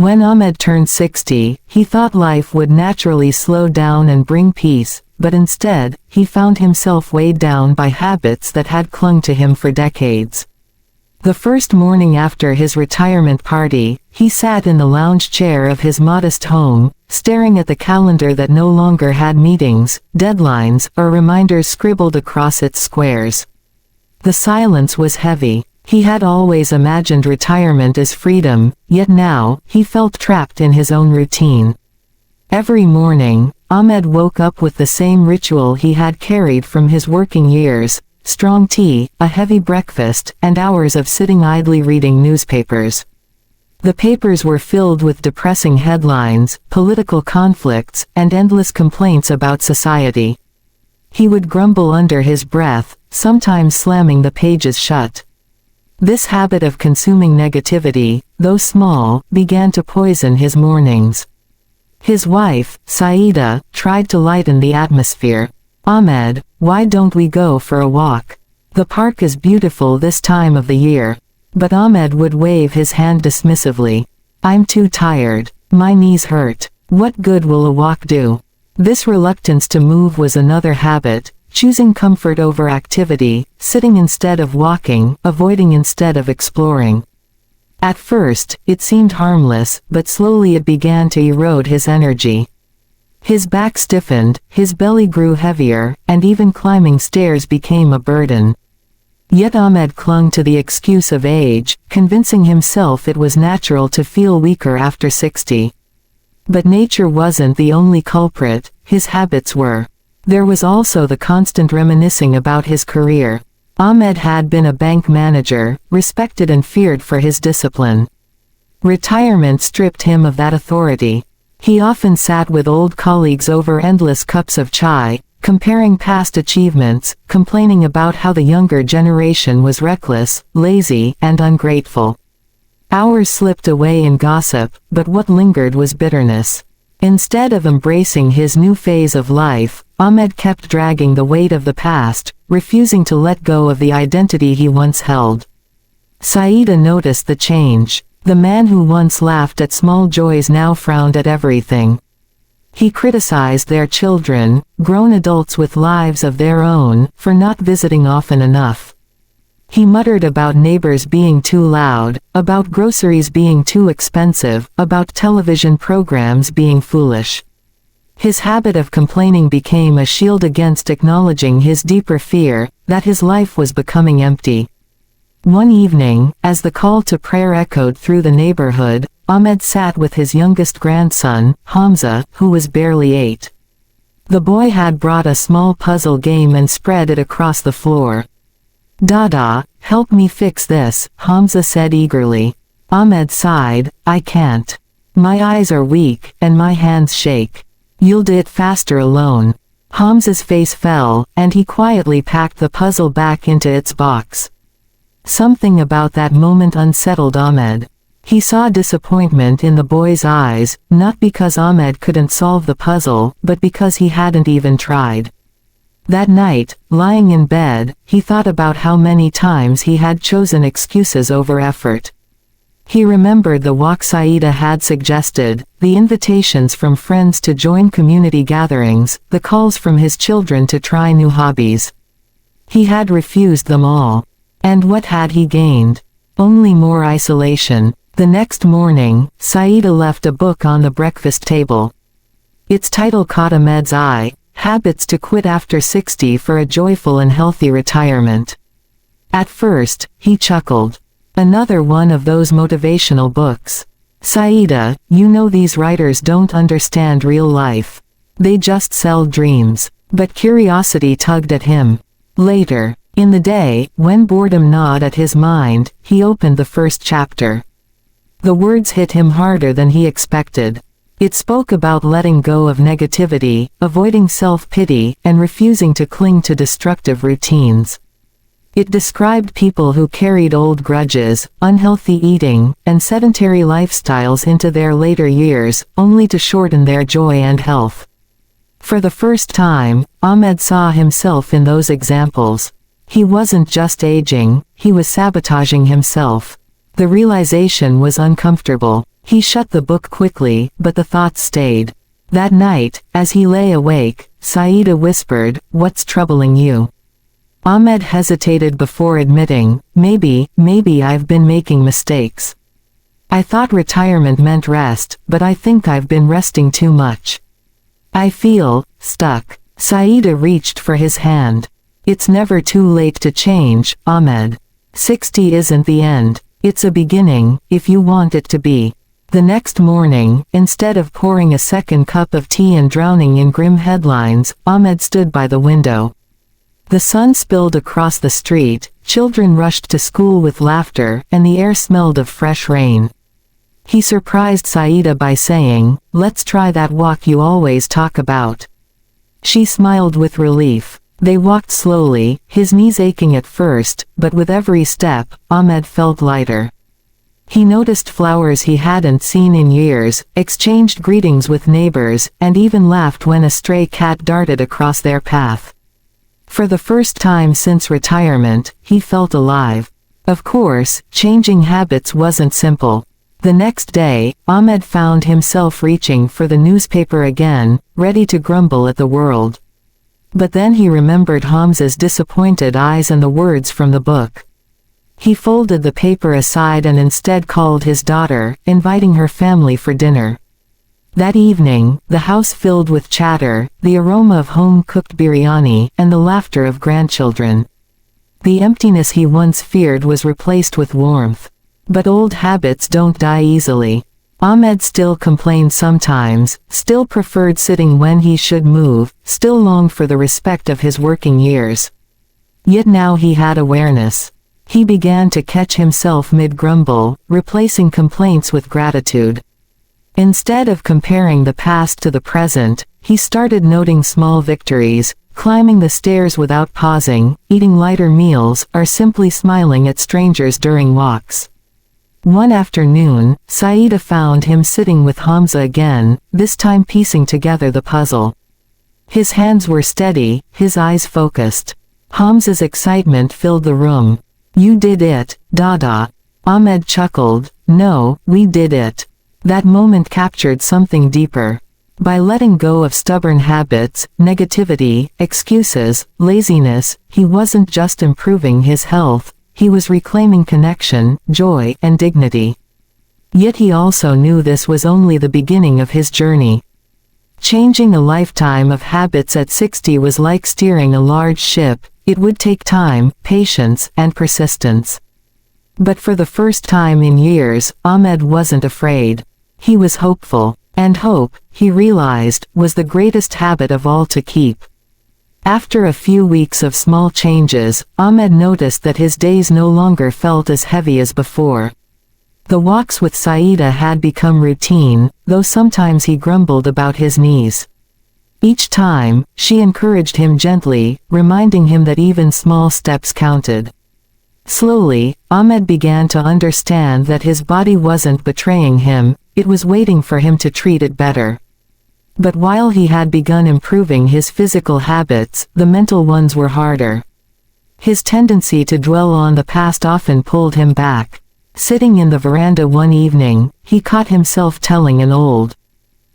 When Ahmed turned 60, he thought life would naturally slow down and bring peace, but instead, he found himself weighed down by habits that had clung to him for decades. The first morning after his retirement party, he sat in the lounge chair of his modest home, staring at the calendar that no longer had meetings, deadlines, or reminders scribbled across its squares. The silence was heavy. He had always imagined retirement as freedom, yet now, he felt trapped in his own routine. Every morning, Ahmed woke up with the same ritual he had carried from his working years: strong tea, a heavy breakfast, and hours of sitting idly reading newspapers. The papers were filled with depressing headlines, political conflicts, and endless complaints about society. He would grumble under his breath, sometimes slamming the pages shut. This habit of consuming negativity, though small, began to poison his mornings. His wife, Saida, tried to lighten the atmosphere. "Ahmed, why don't we go for a walk? The park is beautiful this time of the year." But Ahmed would wave his hand dismissively. "I'm too tired. My knees hurt. What good will a walk do?" This reluctance to move was another habit, choosing comfort over activity, sitting instead of walking, avoiding instead of exploring. At first, it seemed harmless, but slowly it began to erode his energy. His back stiffened, his belly grew heavier, and even climbing stairs became a burden. Yet Ahmed clung to the excuse of age, convincing himself it was natural to feel weaker after 60. But nature wasn't the only culprit, his habits were. There was also the constant reminiscing about his career. Ahmed had been a bank manager, respected and feared for his discipline. Retirement stripped him of that authority. He often sat with old colleagues over endless cups of chai, comparing past achievements, complaining about how the younger generation was reckless, lazy, and ungrateful. Hours slipped away in gossip, but what lingered was bitterness. Instead of embracing his new phase of life, Ahmed kept dragging the weight of the past, refusing to let go of the identity he once held. Saida noticed the change. The man who once laughed at small joys now frowned at everything. He criticized their children, grown adults with lives of their own, for not visiting often enough. He muttered about neighbors being too loud, about groceries being too expensive, about television programs being foolish. His habit of complaining became a shield against acknowledging his deeper fear, that his life was becoming empty. One evening, as the call to prayer echoed through the neighborhood, Ahmed sat with his youngest grandson, Hamza, who was barely 8. The boy had brought a small puzzle game and spread it across the floor. "Dada, help me fix this," Hamza said eagerly. Ahmed sighed, "I can't. My eyes are weak, and my hands shake. You'll do it faster alone." Hamza's face fell, and he quietly packed the puzzle back into its box. Something about that moment unsettled Ahmed. He saw disappointment in the boy's eyes, not because Ahmed couldn't solve the puzzle, but because he hadn't even tried. That night, lying in bed, he thought about how many times he had chosen excuses over effort. He remembered the walk Saida had suggested, the invitations from friends to join community gatherings, the calls from his children to try new hobbies. He had refused them all. And what had he gained? Only more isolation. The next morning, Saida left a book on the breakfast table. Its title caught Ahmed's eye: Habits to Quit After 60 for a Joyful and Healthy Retirement. At first, he chuckled. Another one of those motivational books. "Saida, you know these writers don't understand real life. They just sell dreams." But curiosity tugged at him. Later, in the day, when boredom gnawed at his mind, he opened the first chapter. The words hit him harder than he expected. It spoke about letting go of negativity, avoiding self-pity, and refusing to cling to destructive routines. It described people who carried old grudges, unhealthy eating, and sedentary lifestyles into their later years, only to shorten their joy and health. For the first time, Ahmed saw himself in those examples. He wasn't just aging, he was sabotaging himself. The realization was uncomfortable. He shut the book quickly, but the thoughts stayed. That night, as he lay awake, Saida whispered, "What's troubling you?" Ahmed hesitated before admitting, maybe I've been making mistakes. I thought retirement meant rest, but I think I've been resting too much. I feel stuck. Saida reached for his hand. It's never too late to change, Ahmed. 60 isn't the end. It's a beginning, if you want it to be. The next morning, instead of pouring a second cup of tea and drowning in grim headlines, Ahmed stood by the window. The sun spilled across the street, children rushed to school with laughter, and the air smelled of fresh rain. He surprised Saida by saying, "Let's try that walk you always talk about." She smiled with relief. They walked slowly, his knees aching at first, but with every step, Ahmed felt lighter. He noticed flowers he hadn't seen in years, exchanged greetings with neighbors, and even laughed when a stray cat darted across their path. For the first time since retirement, he felt alive. Of course, changing habits wasn't simple. The next day, Ahmed found himself reaching for the newspaper again, ready to grumble at the world. But then he remembered Hamza's disappointed eyes and the words from the book. He folded the paper aside and instead called his daughter, inviting her family for dinner. That evening, the house filled with chatter, the aroma of home-cooked biryani, and the laughter of grandchildren. The emptiness he once feared was replaced with warmth. But old habits don't die easily. Ahmed still complained sometimes, still preferred sitting when he should move, still longed for the respect of his working years. Yet now he had awareness. He began to catch himself mid-grumble, replacing complaints with gratitude. Instead of comparing the past to the present, he started noting small victories, climbing the stairs without pausing, eating lighter meals, or simply smiling at strangers during walks. One afternoon, Saida found him sitting with Hamza again, this time piecing together the puzzle. His hands were steady, his eyes focused. Hamza's excitement filled the room. "You did it, Dada." Ahmed chuckled. "No, we did it." That moment captured something deeper. By letting go of stubborn habits, negativity, excuses, laziness, he wasn't just improving his health, he was reclaiming connection, joy, and dignity. Yet he also knew this was only the beginning of his journey. Changing a lifetime of habits at 60 was like steering a large ship. It would take time, patience, and persistence. But for the first time in years, Ahmed wasn't afraid. He was hopeful. And hope, he realized, was the greatest habit of all to keep. After a few weeks of small changes, Ahmed noticed that his days no longer felt as heavy as before. The walks with Saida had become routine, though sometimes he grumbled about his knees. Each time, she encouraged him gently, reminding him that even small steps counted. Slowly, Ahmed began to understand that his body wasn't betraying him, it was waiting for him to treat it better. But while he had begun improving his physical habits, the mental ones were harder. His tendency to dwell on the past often pulled him back. Sitting in the veranda one evening, he caught himself telling an old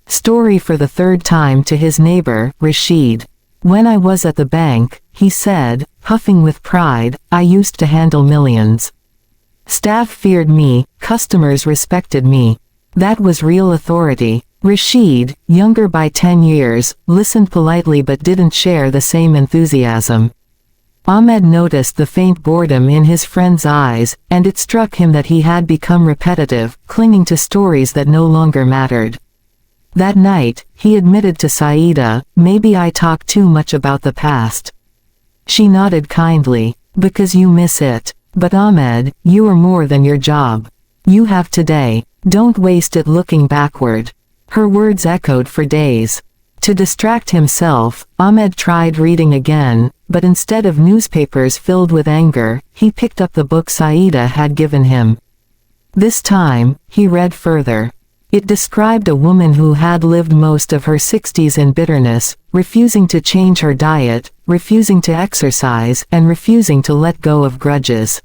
story for the third time to his neighbor, Rashid. "When I was at the bank," he said, puffing with pride, "I used to handle millions. Staff feared me, customers respected me. That was real authority." Rashid, younger by 10 years, listened politely but didn't share the same enthusiasm. Ahmed noticed the faint boredom in his friend's eyes, and it struck him that he had become repetitive, clinging to stories that no longer mattered. That night, he admitted to Saida, "Maybe I talk too much about the past." She nodded kindly. "Because you miss it. But Ahmed, you are more than your job. You have today. Don't waste it looking backward." Her words echoed for days. To distract himself, Ahmed tried reading again, but instead of newspapers filled with anger, he picked up the book Saida had given him. This time, he read further. It described a woman who had lived most of her 60s in bitterness, refusing to change her diet, refusing to exercise, and refusing to let go of grudges.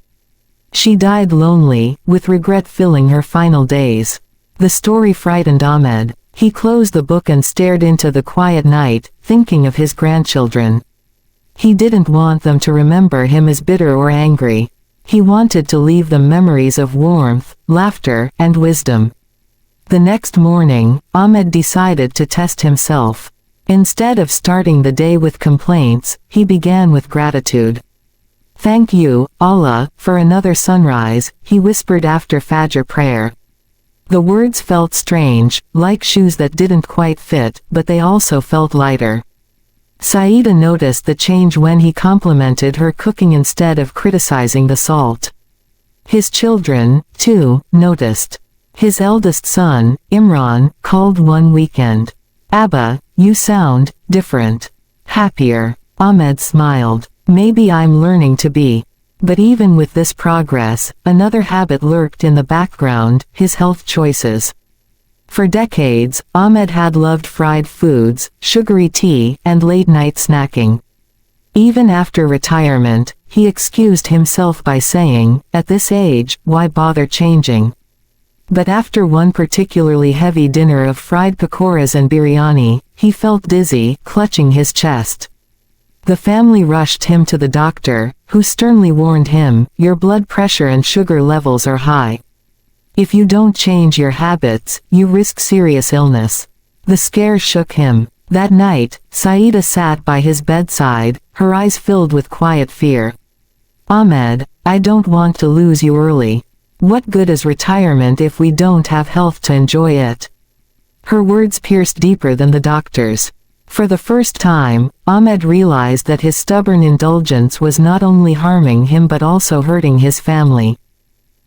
She died lonely, with regret filling her final days. The story frightened Ahmed. He closed the book and stared into the quiet night, thinking of his grandchildren. He didn't want them to remember him as bitter or angry. He wanted to leave them memories of warmth, laughter, and wisdom. The next morning, Ahmed decided to test himself. Instead of starting the day with complaints, he began with gratitude. "Thank you, Allah, for another sunrise," he whispered after Fajr prayer. The words felt strange, like shoes that didn't quite fit, but they also felt lighter. Saida noticed the change when he complimented her cooking instead of criticizing the salt. His children, too, noticed. His eldest son, Imran, called one weekend. "Abba, you sound different. Happier." Ahmed smiled. "Maybe I'm learning to be." But even with this progress, another habit lurked in the background: his health choices. For decades, Ahmed had loved fried foods, sugary tea, and late-night snacking. Even after retirement, he excused himself by saying, "At this age, why bother changing?" But after one particularly heavy dinner of fried pakoras and biryani, he felt dizzy, clutching his chest. The family rushed him to the doctor, who sternly warned him, "Your blood pressure and sugar levels are high. If you don't change your habits, you risk serious illness." The scare shook him. That night, Saida sat by his bedside, her eyes filled with quiet fear. "Ahmed, I don't want to lose you early. What good is retirement if we don't have health to enjoy it?" Her words pierced deeper than the doctor's. For the first time, Ahmed realized that his stubborn indulgence was not only harming him but also hurting his family.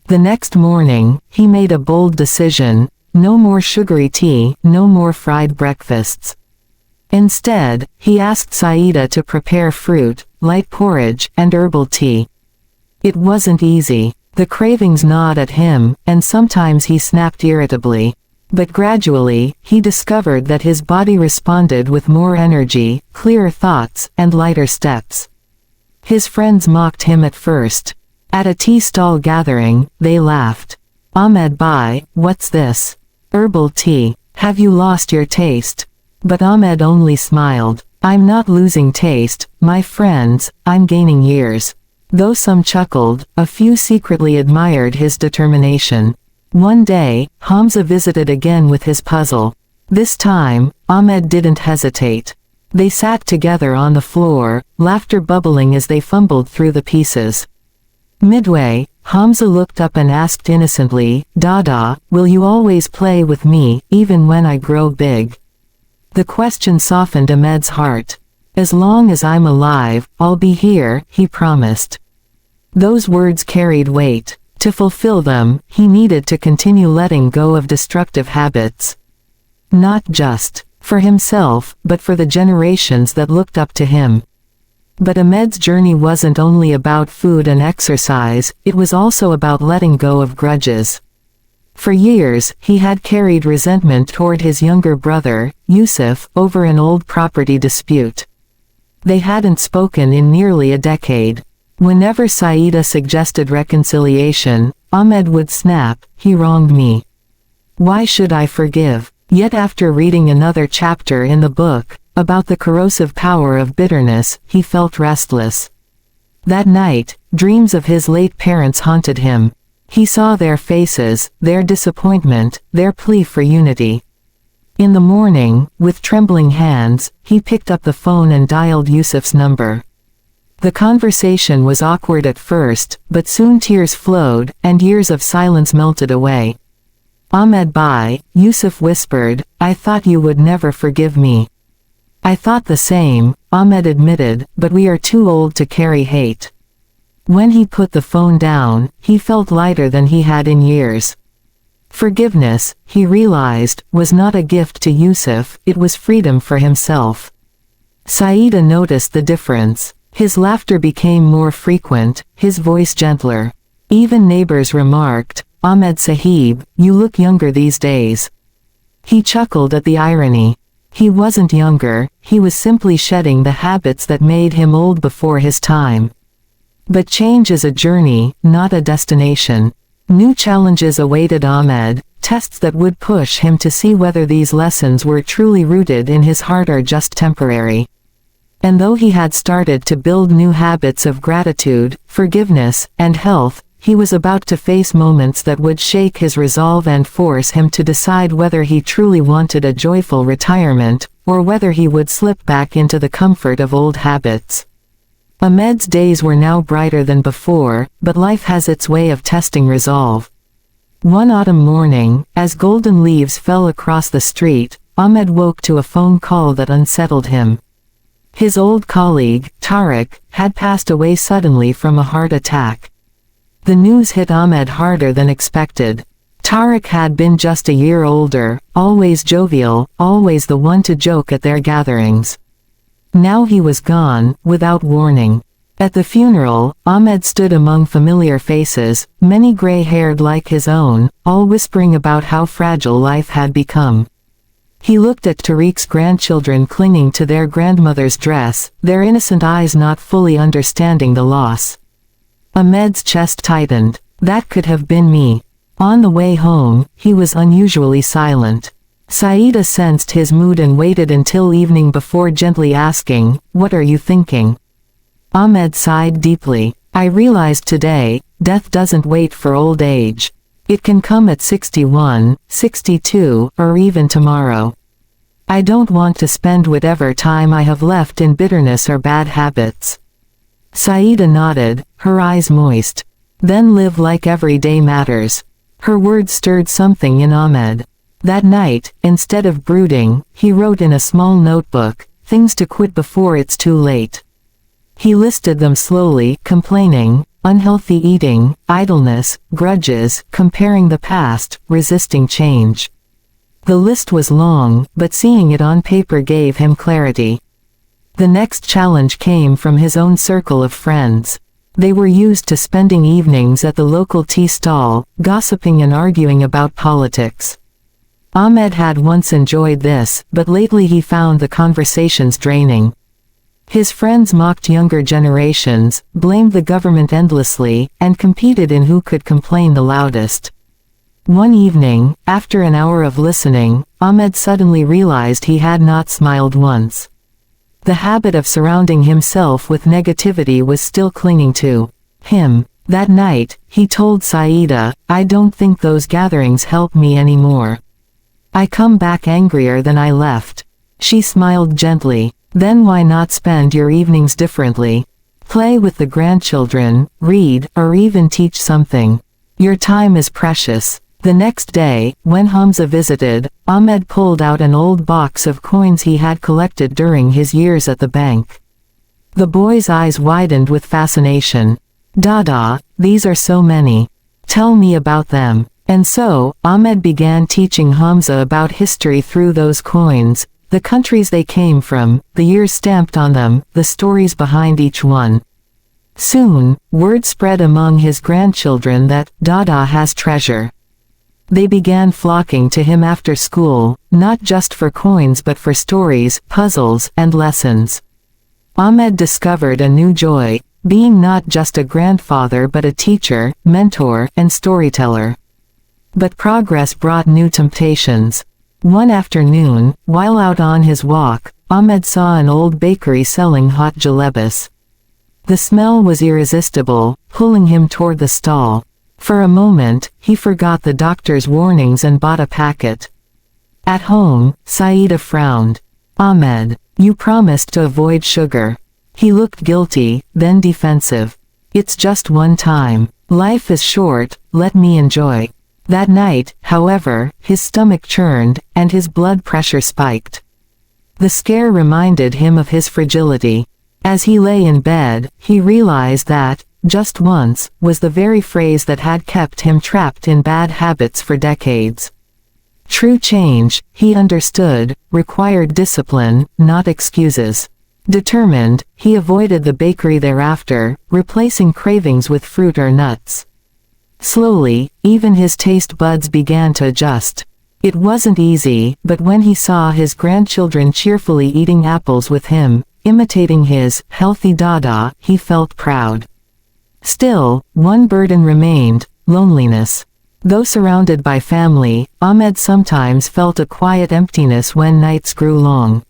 The next morning, he made a bold decision: no more sugary tea, no more fried breakfasts. Instead, he asked Saida to prepare fruit, light porridge, and herbal tea. It wasn't easy. The cravings gnawed at him, and sometimes he snapped irritably. But gradually, he discovered that his body responded with more energy, clearer thoughts, and lighter steps. His friends mocked him at first. At a tea stall gathering, they laughed. "Ahmed Bhai, what's this? Herbal tea. Have you lost your taste?" But Ahmed only smiled. "I'm not losing taste, my friends, I'm gaining years." Though some chuckled, a few secretly admired his determination. One day, Hamza visited again with his puzzle. This time, Ahmed didn't hesitate. They sat together on the floor, laughter bubbling as they fumbled through the pieces. Midway, Hamza looked up and asked innocently, "Dada, will you always play with me, even when I grow big?" The question softened Ahmed's heart. "As long as I'm alive, I'll be here," he promised. Those words carried weight. To fulfill them, he needed to continue letting go of destructive habits. Not just for himself, but for the generations that looked up to him. But Ahmed's journey wasn't only about food and exercise, it was also about letting go of grudges. For years, he had carried resentment toward his younger brother, Yusuf, over an old property dispute. They hadn't spoken in nearly a decade. Whenever Saida suggested reconciliation, Ahmed would snap, "He wronged me. Why should I forgive?" Yet after reading another chapter in the book, about the corrosive power of bitterness, he felt restless. That night, dreams of his late parents haunted him. He saw their faces, their disappointment, their plea for unity. In the morning, with trembling hands, he picked up the phone and dialed Yusuf's number. The conversation was awkward at first, but soon tears flowed, and years of silence melted away. "Ahmed Bhai," Yusuf whispered, "I thought you would never forgive me." "I thought the same," Ahmed admitted, "but we are too old to carry hate." When he put the phone down, he felt lighter than he had in years. Forgiveness, he realized, was not a gift to Yusuf, it was freedom for himself. Saida noticed the difference. His laughter became more frequent, his voice gentler. Even neighbors remarked, "Ahmed Sahib, you look younger these days." He chuckled at the irony. He wasn't younger, he was simply shedding the habits that made him old before his time. But change is a journey, not a destination. New challenges awaited Ahmed, tests that would push him to see whether these lessons were truly rooted in his heart or just temporary. And though he had started to build new habits of gratitude, forgiveness, and health, he was about to face moments that would shake his resolve and force him to decide whether he truly wanted a joyful retirement, or whether he would slip back into the comfort of old habits. Ahmed's days were now brighter than before, but life has its way of testing resolve. One autumn morning, as golden leaves fell across the street, Ahmed woke to a phone call that unsettled him. His old colleague, Tariq, had passed away suddenly from a heart attack. The news hit Ahmed harder than expected. Tariq had been just a year older, always jovial, always the one to joke at their gatherings. Now he was gone, without warning. At the funeral, Ahmed stood among familiar faces, many gray-haired like his own, all whispering about how fragile life had become. He looked at Tariq's grandchildren clinging to their grandmother's dress, their innocent eyes not fully understanding the loss. Ahmed's chest tightened. That could have been me. On the way home, he was unusually silent. Saida sensed his mood and waited until evening before gently asking, "What are you thinking?" Ahmed sighed deeply. "I realized today, death doesn't wait for old age. It can come at 61, 62, or even tomorrow. I don't want to spend whatever time I have left in bitterness or bad habits." Saida nodded, her eyes moist. "Then live like every day matters." Her words stirred something in Ahmed. That night, instead of brooding, he wrote in a small notebook, things to quit before it's too late. He listed them slowly, complaining, unhealthy eating, idleness, grudges, comparing the past, resisting change. The list was long, but seeing it on paper gave him clarity. The next challenge came from his own circle of friends. They were used to spending evenings at the local tea stall, gossiping and arguing about politics. Ahmed had once enjoyed this, but lately he found the conversations draining. His friends mocked younger generations, blamed the government endlessly, and competed in who could complain the loudest. One evening, after an hour of listening, Ahmed suddenly realized he had not smiled once. The habit of surrounding himself with negativity was still clinging to him. That night, he told Saida, "I don't think those gatherings help me anymore. I come back angrier than I left." She smiled gently. "Then why not spend your evenings differently? Play with the grandchildren, read, or even teach something. Your time is precious." The next day, when Hamza visited, Ahmed pulled out an old box of coins he had collected during his years at the bank. The boy's eyes widened with fascination. "Dada, these are so many. Tell me about them." And so, Ahmed began teaching Hamza about history through those coins, the countries they came from, the years stamped on them, the stories behind each one. Soon, word spread among his grandchildren that Dada has treasure. They began flocking to him after school, not just for coins but for stories, puzzles, and lessons. Ahmed discovered a new joy, being not just a grandfather but a teacher, mentor, and storyteller. But progress brought new temptations. One afternoon, while out on his walk, Ahmed saw an old bakery selling hot jalebis. The smell was irresistible, pulling him toward the stall. For a moment, he forgot the doctor's warnings and bought a packet. At home, Saida frowned. "Ahmed, you promised to avoid sugar." He looked guilty, then defensive. "It's just one time. Life is short, let me enjoy." That night, however, his stomach churned, and his blood pressure spiked. The scare reminded him of his fragility. As he lay in bed, he realized that, "just once," was the very phrase that had kept him trapped in bad habits for decades. True change, he understood, required discipline, not excuses. Determined, he avoided the bakery thereafter, replacing cravings with fruit or nuts. Slowly, even his taste buds began to adjust. It wasn't easy, but when he saw his grandchildren cheerfully eating apples with him, imitating his healthy Dada, he felt proud. Still, one burden remained: loneliness. Though surrounded by family, Ahmed sometimes felt a quiet emptiness when nights grew long.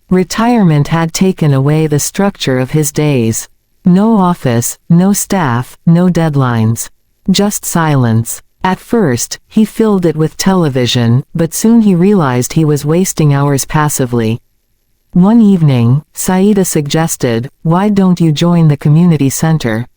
Retirement had taken away the structure of his days. No office, no staff, no deadlines. Just silence. At first, he filled it with television, but soon he realized he was wasting hours passively. One evening, Saida suggested, "Why don't you join the community center?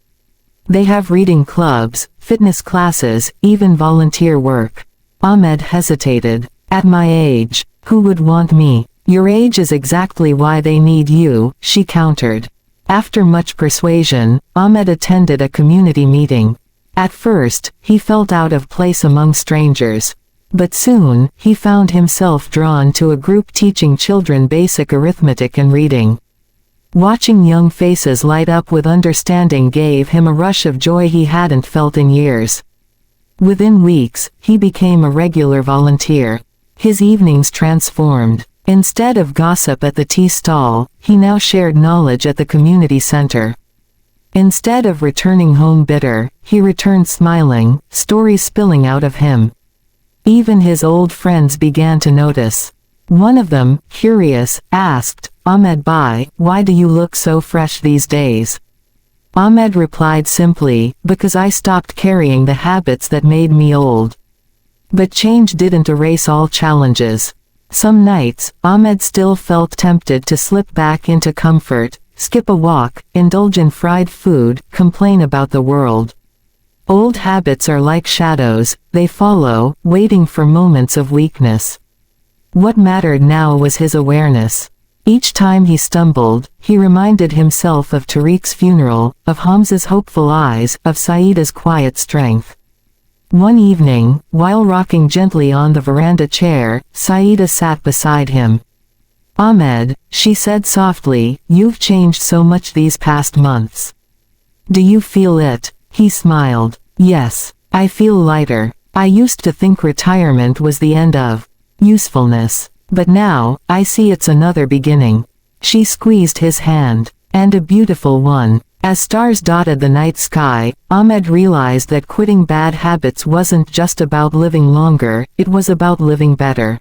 They have reading clubs, fitness classes, even volunteer work." Ahmed hesitated. "At my age, who would want me?" "Your age is exactly why they need you," she countered. After much persuasion, Ahmed attended a community meeting. At first, he felt out of place among strangers. But soon, he found himself drawn to a group teaching children basic arithmetic and reading. Watching young faces light up with understanding gave him a rush of joy he hadn't felt in years. Within weeks, he became a regular volunteer. His evenings transformed. Instead of gossip at the tea stall, he now shared knowledge at the community center. Instead of returning home bitter, he returned smiling, stories spilling out of him. Even his old friends began to notice. One of them, curious, asked, "Ahmed Bhai, why do you look so fresh these days?" Ahmed replied simply, "Because I stopped carrying the habits that made me old." But change didn't erase all challenges. Some nights, Ahmed still felt tempted to slip back into comfort, skip a walk, indulge in fried food, complain about the world. Old habits are like shadows, they follow, waiting for moments of weakness. What mattered now was his awareness. Each time he stumbled, he reminded himself of Tariq's funeral, of Hamza's hopeful eyes, of Saida's quiet strength. One evening, while rocking gently on the veranda chair, Saida sat beside him. "Ahmed," she said softly, "you've changed so much these past months. Do you feel it?" He smiled. "Yes. I feel lighter. I used to think retirement was the end of usefulness. But now, I see it's another beginning." She squeezed his hand. "And a beautiful one." As stars dotted the night sky, Ahmed realized that quitting bad habits wasn't just about living longer, it was about living better.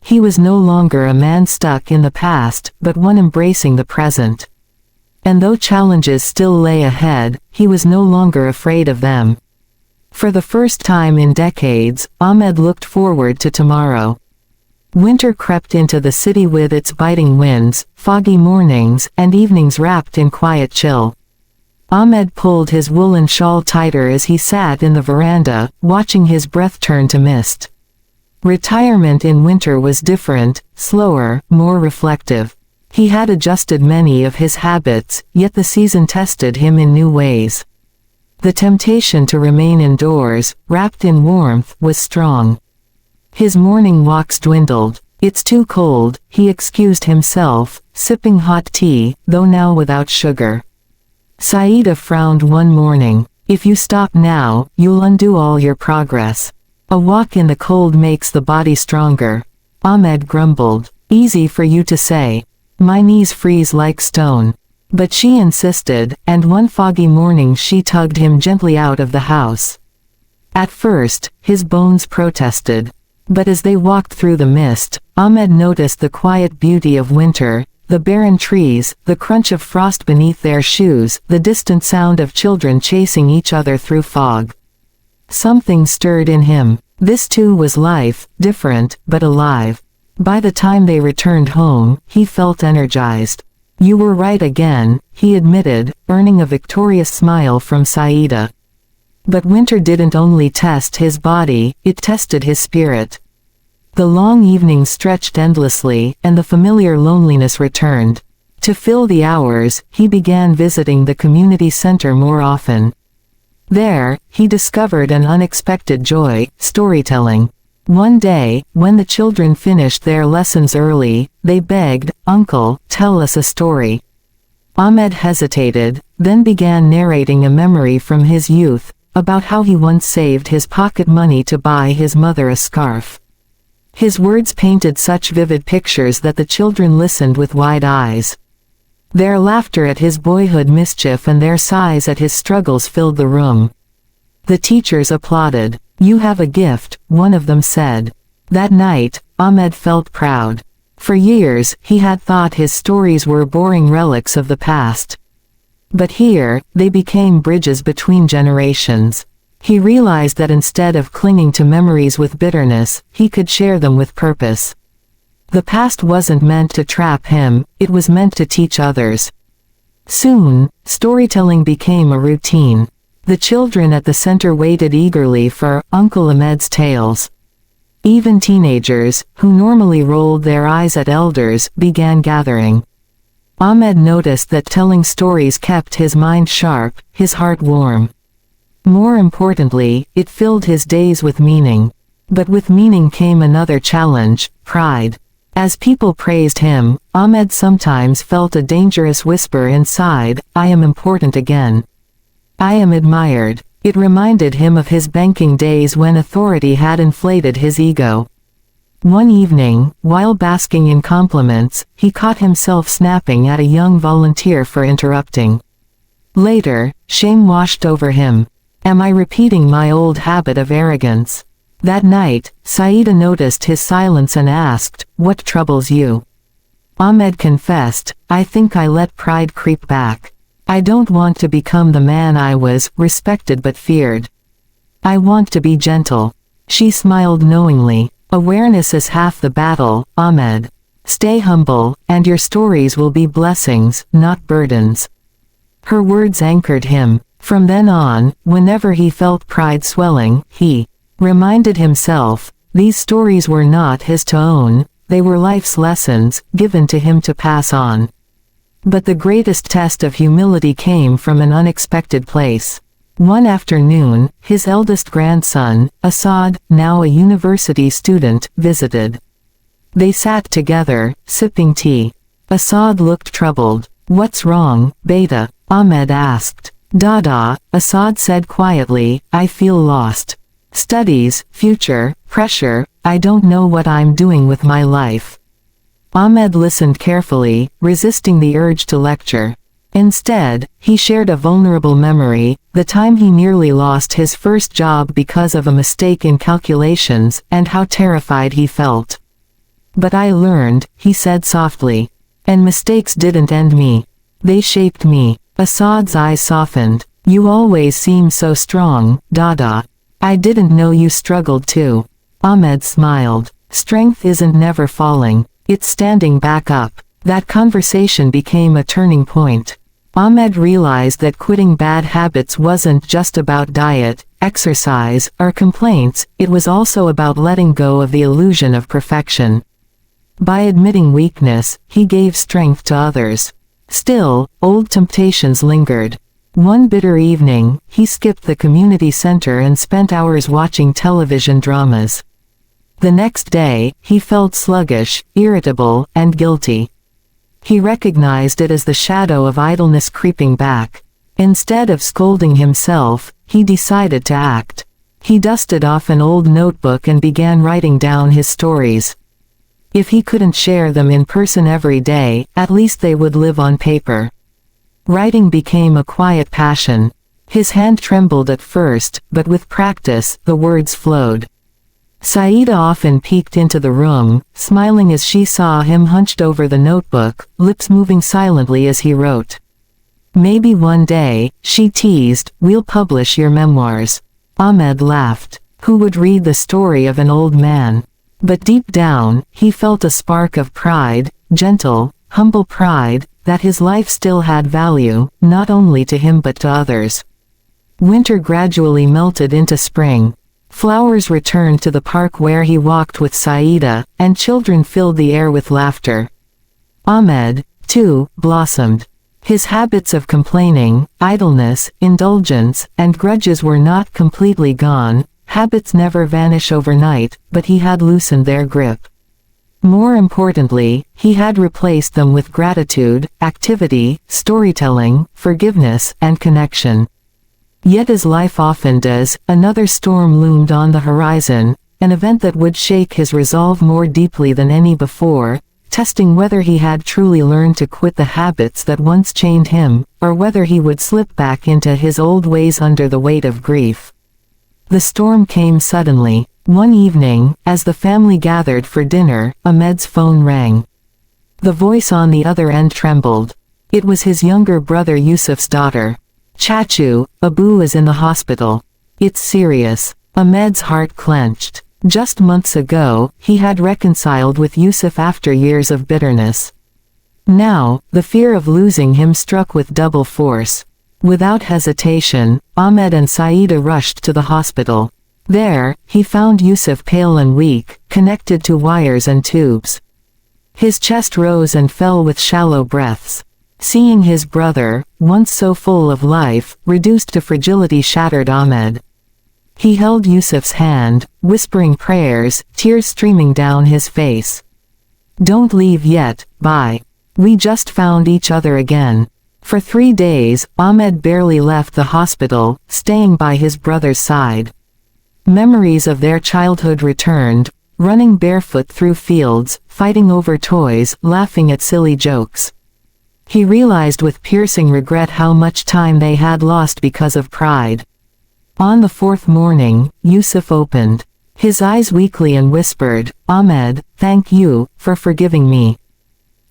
He was no longer a man stuck in the past, but one embracing the present. And though challenges still lay ahead, he was no longer afraid of them. For the first time in decades, Ahmed looked forward to tomorrow. Winter crept into the city with its biting winds, foggy mornings, and evenings wrapped in quiet chill. Ahmed pulled his woolen shawl tighter as he sat in the veranda, watching his breath turn to mist. Retirement in winter was different, slower, more reflective. He had adjusted many of his habits, yet the season tested him in new ways. The temptation to remain indoors, wrapped in warmth, was strong. His morning walks dwindled. "It's too cold," he excused himself, sipping hot tea, though now without sugar. Saida frowned one morning. "If you stop now, you'll undo all your progress. A walk in the cold makes the body stronger." Ahmed grumbled. "Easy for you to say. My knees freeze like stone." But she insisted, and one foggy morning she tugged him gently out of the house. At first, his bones protested. But as they walked through the mist, Ahmed noticed the quiet beauty of winter, the barren trees, the crunch of frost beneath their shoes, the distant sound of children chasing each other through fog. Something stirred in him. This too was life, different, but alive. By the time they returned home, he felt energized. "You were right again," he admitted, earning a victorious smile from Saida. But winter didn't only test his body, it tested his spirit. The long evenings stretched endlessly, and the familiar loneliness returned. To fill the hours, he began visiting the community center more often. There, he discovered an unexpected joy, storytelling. One day, when the children finished their lessons early, they begged, "Uncle, tell us a story." Ahmed hesitated, then began narrating a memory from his youth, about how he once saved his pocket money to buy his mother a scarf. His words painted such vivid pictures that the children listened with wide eyes. Their laughter at his boyhood mischief and their sighs at his struggles filled the room. The teachers applauded. "You have a gift," one of them said. That night, Ahmed felt proud. For years, he had thought his stories were boring relics of the past. But here, they became bridges between generations. He realized that instead of clinging to memories with bitterness, he could share them with purpose. The past wasn't meant to trap him, it was meant to teach others. Soon, storytelling became a routine. The children at the center waited eagerly for Uncle Ahmed's tales. Even teenagers, who normally rolled their eyes at elders, began gathering. Ahmed noticed that telling stories kept his mind sharp, his heart warm. More importantly, it filled his days with meaning. But with meaning came another challenge: pride. As people praised him, Ahmed sometimes felt a dangerous whisper inside, "I am important again. I am admired." It reminded him of his banking days when authority had inflated his ego. One evening, while basking in compliments, he caught himself snapping at a young volunteer for interrupting. Later, shame washed over him. Am I repeating my old habit of arrogance? That night, Saida noticed his silence and asked, "What troubles you?" Ahmed confessed, "I think I let pride creep back. I don't want to become the man I was, respected but feared. I want to be gentle." She smiled knowingly. "Awareness is half the battle, Ahmed. Stay humble, and your stories will be blessings, not burdens." Her words anchored him. From then on, whenever he felt pride swelling, he reminded himself, these stories were not his to own, they were life's lessons, given to him to pass on. But the greatest test of humility came from an unexpected place. One afternoon, his eldest grandson, Asad, now a university student, visited. They sat together, sipping tea. Asad looked troubled. "What's wrong, Beta?" Ahmed asked. "Dada," Asad said quietly, "I feel lost. Studies, future, pressure, I don't know what I'm doing with my life." Ahmed listened carefully, resisting the urge to lecture. Instead, he shared a vulnerable memory, the time he nearly lost his first job because of a mistake in calculations, and how terrified he felt. "But I learned," he said softly. "And mistakes didn't end me. They shaped me." Assad's eyes softened. "You always seem so strong, Dada. I didn't know you struggled too." Ahmed smiled. "Strength isn't never falling. It's standing back up." That conversation became a turning point. Ahmed realized that quitting bad habits wasn't just about diet, exercise, or complaints, it was also about letting go of the illusion of perfection. By admitting weakness, he gave strength to others. Still, old temptations lingered. One bitter evening, he skipped the community center and spent hours watching television dramas. The next day, he felt sluggish, irritable, and guilty. He recognized it as the shadow of idleness creeping back. Instead of scolding himself, he decided to act. He dusted off an old notebook and began writing down his stories. If he couldn't share them in person every day, at least they would live on paper. Writing became a quiet passion. His hand trembled at first, but with practice, the words flowed. Saida often peeked into the room, smiling as she saw him hunched over the notebook, lips moving silently as he wrote. "Maybe one day," she teased, "we'll publish your memoirs." Ahmed laughed. Who would read the story of an old man? But deep down, he felt a spark of pride, gentle, humble pride, that his life still had value, not only to him but to others. Winter gradually melted into spring. Flowers returned to the park where he walked with Saida, and children filled the air with laughter. Ahmed, too, blossomed. His habits of complaining, idleness, indulgence, and grudges were not completely gone. Habits never vanish overnight, but he had loosened their grip. More importantly, he had replaced them with gratitude, activity, storytelling, forgiveness, and connection. Yet as life often does, another storm loomed on the horizon, an event that would shake his resolve more deeply than any before, testing whether he had truly learned to quit the habits that once chained him, or whether he would slip back into his old ways under the weight of grief. The storm came suddenly. One evening, as the family gathered for dinner, Ahmed's phone rang. The voice on the other end trembled. It was his younger brother Yusuf's daughter. "Chachu, Abu is in the hospital. It's serious." Ahmed's heart clenched. Just months ago, he had reconciled with Yusuf after years of bitterness. Now, the fear of losing him struck with double force. Without hesitation, Ahmed and Saida rushed to the hospital. There, he found Yusuf pale and weak, connected to wires and tubes. His chest rose and fell with shallow breaths. Seeing his brother, once so full of life, reduced to fragility shattered Ahmed. He held Yusuf's hand, whispering prayers, tears streaming down his face. "Don't leave yet, bye. We just found each other again." For 3 days, Ahmed barely left the hospital, staying by his brother's side. Memories of their childhood returned, running barefoot through fields, fighting over toys, laughing at silly jokes. He realized with piercing regret how much time they had lost because of pride. On the 4th morning, Yusuf opened his eyes weakly and whispered, "Ahmed, thank you for forgiving me."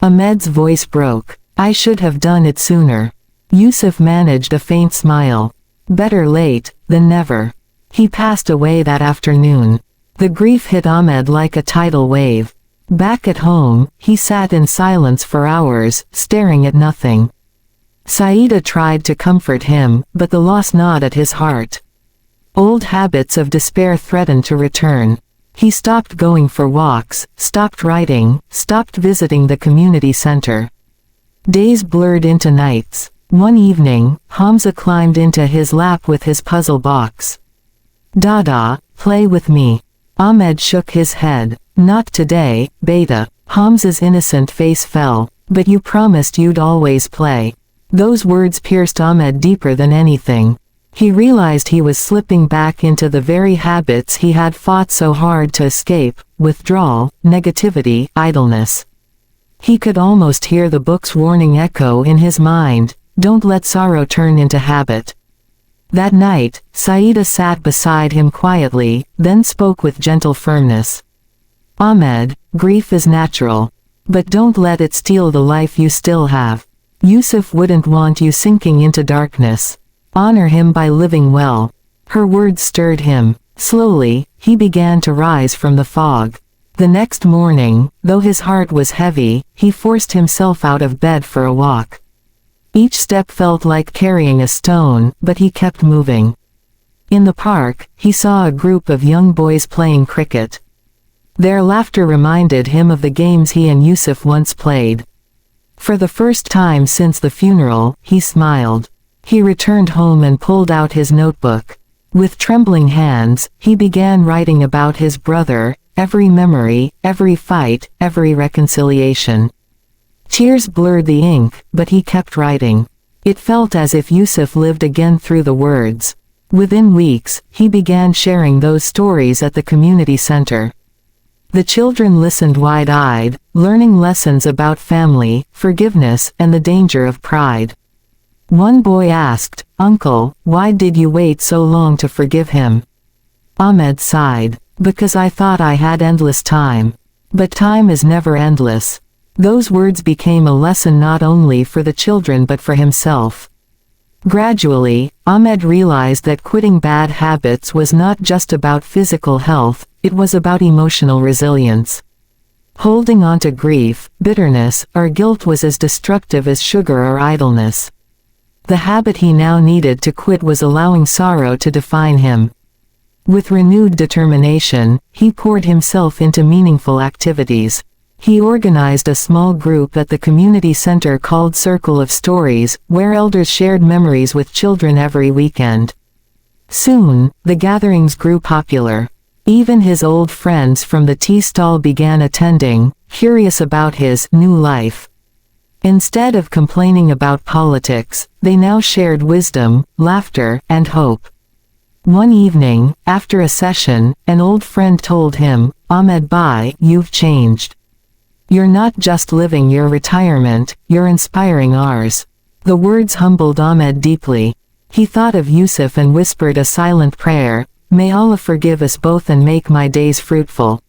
Ahmed's voice broke. "I should have done it sooner." Yusuf managed a faint smile. Better late than never. He passed away that afternoon. The grief hit Ahmed like a tidal wave. Back at home, he sat in silence for hours, staring at nothing. Saida tried to comfort him, but the loss gnawed at his heart. Old habits of despair threatened to return. He stopped going for walks, stopped writing, stopped visiting the community center. Days blurred into nights. One evening, Hamza climbed into his lap with his puzzle box. "Dada, play with me." Ahmed shook his head. "Not today, Beta." Hamza's innocent face fell. "But you promised you'd always play." Those words pierced Ahmed deeper than anything. He realized he was slipping back into the very habits he had fought so hard to escape: withdrawal, negativity, idleness. He could almost hear the book's warning echo in his mind: don't let sorrow turn into habit. That night, Saida sat beside him quietly, then spoke with gentle firmness. "Ahmed, grief is natural. But don't let it steal the life you still have. Yusuf wouldn't want you sinking into darkness. Honor him by living well." Her words stirred him. Slowly, he began to rise from the fog. The next morning, though his heart was heavy, he forced himself out of bed for a walk. Each step felt like carrying a stone, but he kept moving. In the park, he saw a group of young boys playing cricket. Their laughter reminded him of the games he and Yusuf once played. For the first time since the funeral, he smiled. He returned home and pulled out his notebook. With trembling hands, he began writing about his brother, every memory, every fight, every reconciliation. Tears blurred the ink, but he kept writing. It felt as if Yusuf lived again through the words. Within weeks, he began sharing those stories at the community center. The children listened wide-eyed, learning lessons about family, forgiveness, and the danger of pride. One boy asked, "Uncle, why did you wait so long to forgive him?" Ahmed sighed. "Because I thought I had endless time. But time is never endless." Those words became a lesson not only for the children but for himself. Gradually, Ahmed realized that quitting bad habits was not just about physical health, it was about emotional resilience. Holding on to grief, bitterness, or guilt was as destructive as sugar or idleness. The habit he now needed to quit was allowing sorrow to define him. With renewed determination, he poured himself into meaningful activities. He organized a small group at the community center called Circle of Stories, where elders shared memories with children every weekend. Soon, the gatherings grew popular. Even his old friends from the tea stall began attending, curious about his new life. Instead of complaining about politics, they now shared wisdom, laughter, and hope. One evening, after a session, an old friend told him, "Ahmed Bhai, you've changed. You're not just living your retirement, you're inspiring ours." The words humbled Ahmed deeply. He thought of Yusuf and whispered a silent prayer, May Allah forgive us both and make my days fruitful.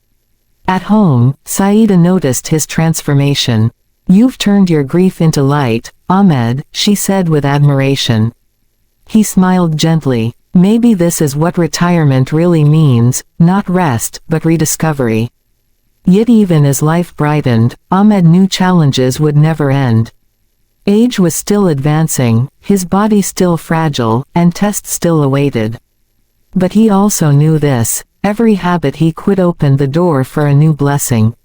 At home, Saida noticed his transformation. You've turned your grief into light, Ahmed, she said with admiration. He smiled gently. Maybe this is what retirement really means, not rest, but rediscovery. Yet even as life brightened, Ahmed knew challenges would never end. Age was still advancing, his body still fragile, and tests still awaited. But he also knew this: every habit he quit opened the door for a new blessing.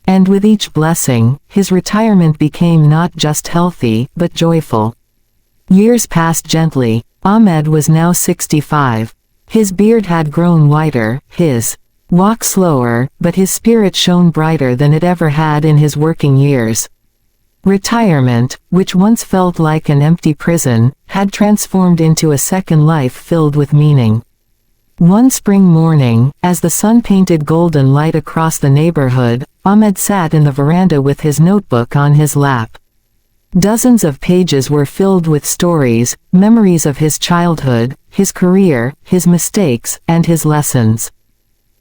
And with each blessing, his retirement became not just healthy, but joyful. Years passed gently. Ahmed was now 65. His beard had grown whiter, his walk slower, but his spirit shone brighter than it ever had in his working years. Retirement, which once felt like an empty prison, had transformed into a second life filled with meaning. One spring morning, as the sun painted golden light across the neighborhood, Ahmed sat in the veranda with his notebook on his lap. Dozens of pages were filled with stories, memories of his childhood, his career, his mistakes, and his lessons.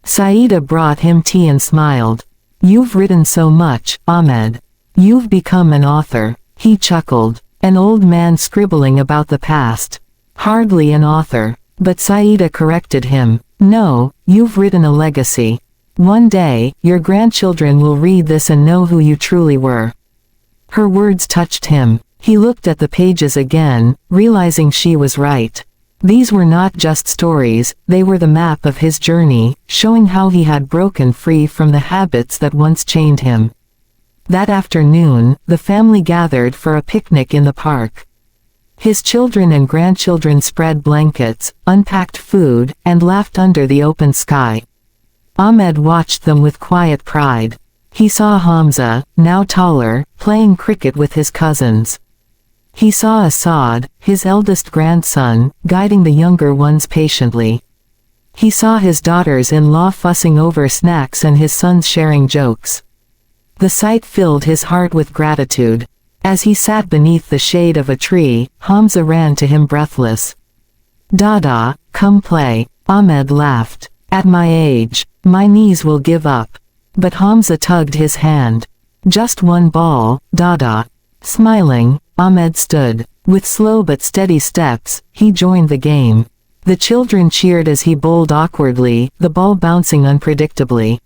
Saida brought him tea and smiled. "You've written so much, Ahmed. You've become an author." He chuckled. "An old man scribbling about the past. Hardly an author." But Saida corrected him. "No, you've written a legacy. One day, your grandchildren will read this and know who you truly were." Her words touched him. He looked at the pages again, realizing she was right. These were not just stories, they were the map of his journey, showing how he had broken free from the habits that once chained him. That afternoon, the family gathered for a picnic in the park. His children and grandchildren spread blankets, unpacked food, and laughed under the open sky. Ahmed watched them with quiet pride. He saw Hamza, now taller, playing cricket with his cousins. He saw Assad, his eldest grandson, guiding the younger ones patiently. He saw his daughters-in-law fussing over snacks and his sons sharing jokes. The sight filled his heart with gratitude. As he sat beneath the shade of a tree, Hamza ran to him breathless. "Dada, come play." Ahmed laughed. "At my age, my knees will give up." But Hamza tugged his hand. "Just one ball, Dada." Smiling, Ahmed stood. With slow but steady steps, he joined the game. The children cheered as he bowled awkwardly, the ball bouncing unpredictably.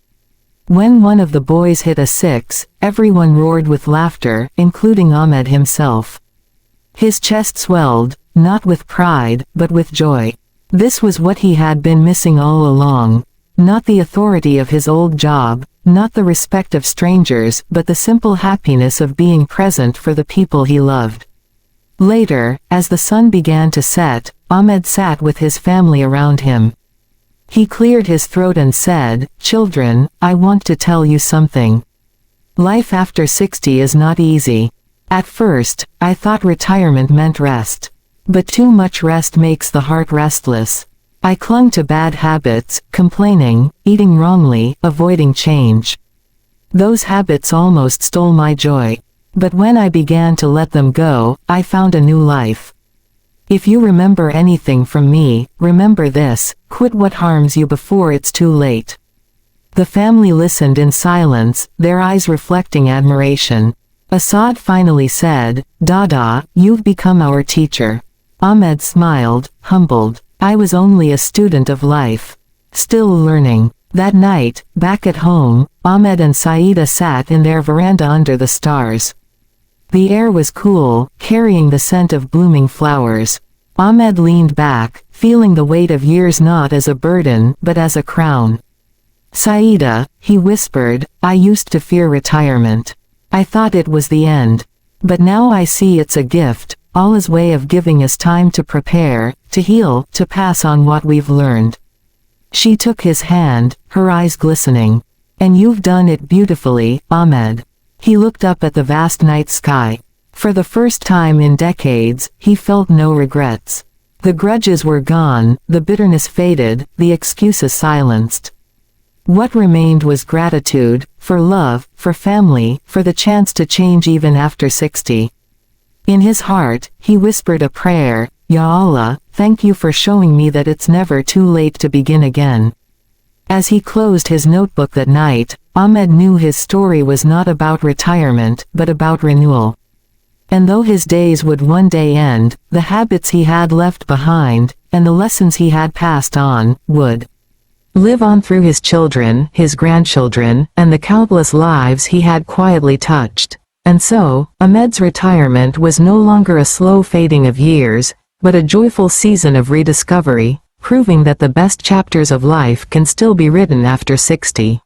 When one of the boys hit a six, everyone roared with laughter, including Ahmed himself. His chest swelled, not with pride, but with joy. This was what he had been missing all along. Not the authority of his old job, not the respect of strangers, but the simple happiness of being present for the people he loved. Later, as the sun began to set, Ahmed sat with his family around him. He cleared his throat and said, "Children, I want to tell you something. Life after 60 is not easy. At first, I thought retirement meant rest. But too much rest makes the heart restless. I clung to bad habits, complaining, eating wrongly, avoiding change. Those habits almost stole my joy. But when I began to let them go, I found a new life. If you remember anything from me, remember this: quit what harms you before it's too late." The family listened in silence, their eyes reflecting admiration. Assad finally said, "Dada, you've become our teacher." Ahmed smiled, humbled. "I was only a student of life. Still learning." That night, back at home, Ahmed and Saida sat in their veranda under the stars. The air was cool, carrying the scent of blooming flowers. Ahmed leaned back, feeling the weight of years not as a burden, but as a crown. "Saida," he whispered, "I used to fear retirement. I thought it was the end. But now I see it's a gift, Allah's way of giving us time to prepare, to heal, to pass on what we've learned." She took his hand, her eyes glistening. "And you've done it beautifully, Ahmed." He looked up at the vast night sky. For the first time in decades, he felt no regrets. The grudges were gone, the bitterness faded, the excuses silenced. What remained was gratitude, for love, for family, for the chance to change even after 60. In his heart, he whispered a prayer: "Ya Allah, thank you for showing me that it's never too late to begin again." As he closed his notebook that night, Ahmed knew his story was not about retirement, but about renewal. And though his days would one day end, the habits he had left behind, and the lessons he had passed on, would live on through his children, his grandchildren, and the countless lives he had quietly touched. And so, Ahmed's retirement was no longer a slow fading of years, but a joyful season of rediscovery, proving that the best chapters of life can still be written after 60.